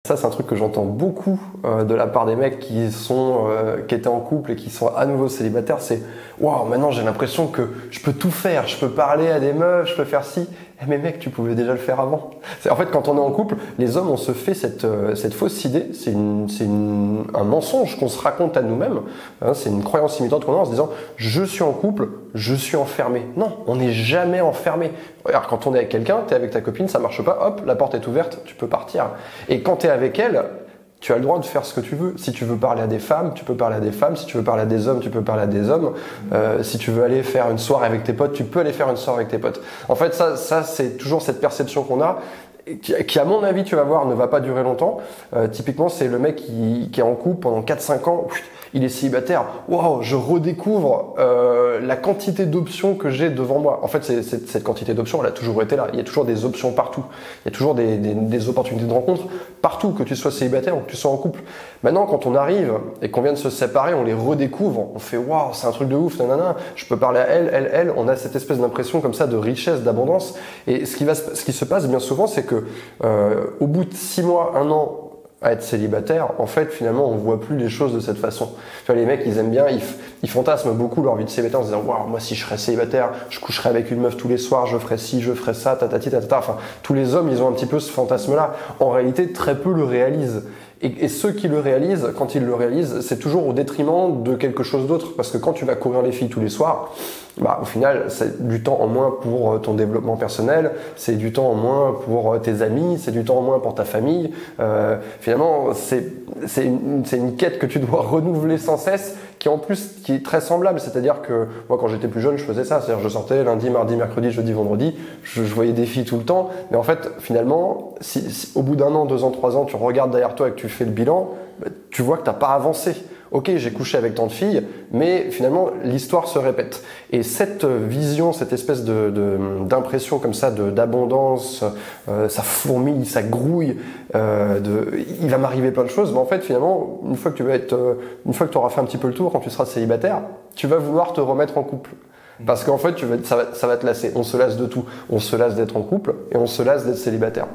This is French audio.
Ça, c'est un truc que j'entends beaucoup de la part des mecs qui étaient en couple et qui sont à nouveau célibataires. C'est waouh, maintenant j'ai l'impression que je peux tout faire. Je peux parler à des meufs, je peux faire ci. Eh mais mec, tu pouvais déjà le faire avant. En fait, quand on est en couple, les hommes, on se fait cette fausse idée. C'est un mensonge qu'on se raconte à nous-mêmes. Hein, c'est une croyance limitante qu'on a en se disant je suis en couple, je suis enfermé. Non, on n'est jamais enfermé. Alors, quand on est avec quelqu'un, t'es avec ta copine, ça marche pas, hop, la porte est ouverte, tu peux partir. Et quand t'es avec elle, tu as le droit de faire ce que tu veux. Si tu veux parler à des femmes, tu peux parler à des femmes. Si tu veux parler à des hommes, tu peux parler à des hommes. Si tu veux aller faire une soirée avec tes potes, tu peux aller faire une soirée avec tes potes. En fait, ça c'est toujours cette perception qu'on a, qui à mon avis, tu vas voir, ne va pas durer longtemps. Typiquement, c'est le mec qui est en couple pendant 4-5 ans. Il est célibataire. Waouh, je redécouvre la quantité d'options que j'ai devant moi. En fait, cette quantité d'options, elle a toujours été là. Il y a toujours des options partout. Il y a toujours des opportunités de rencontre partout, que tu sois célibataire ou que tu sois en couple. Maintenant, quand on arrive et qu'on vient de se séparer, on les redécouvre. On fait waouh, c'est un truc de ouf, nanana. Je peux parler à elle. On a cette espèce d'impression comme ça de richesse, d'abondance. Et ce qui se passe bien souvent, c'est que au bout de 6 mois, 1 an, à être célibataire, en fait, finalement, on voit plus les choses de cette façon. Tu vois, les mecs, ils aiment bien, ils fantasment beaucoup leur vie de célibataire en se disant, waouh, moi, si je serais célibataire, je coucherais avec une meuf tous les soirs, je ferais ci, je ferais ça, tatati, tatata. Enfin, tous les hommes, ils ont un petit peu ce fantasme-là. En réalité, très peu le réalisent. Et ceux qui le réalisent, quand ils le réalisent, c'est toujours au détriment de quelque chose d'autre. Parce que quand tu vas courir les filles tous les soirs, au final, c'est du temps en moins pour ton développement personnel, c'est du temps en moins pour tes amis, c'est du temps en moins pour ta famille. Finalement, c'est une quête que tu dois renouveler sans cesse, qui est très semblable. C'est-à-dire que moi, quand j'étais plus jeune, je faisais ça. C'est-à-dire, je sortais lundi, mardi, mercredi, jeudi, vendredi. Je voyais des filles tout le temps. Mais en fait, finalement, si au bout d'1 an, 2 ans, 3 ans, tu regardes derrière toi et que tu fais le bilan, tu vois que t'as pas avancé. Ok, j'ai couché avec tant de filles, mais finalement, l'histoire se répète. Et cette vision, cette espèce d'impression comme ça, d'abondance, ça fourmille, ça grouille, il va m'arriver plein de choses, mais en fait, finalement, une fois que tu auras fait un petit peu le tour, quand tu seras célibataire, tu vas vouloir te remettre en couple. Parce qu'en fait, ça va te lasser. On se lasse de tout. On se lasse d'être en couple et on se lasse d'être célibataire.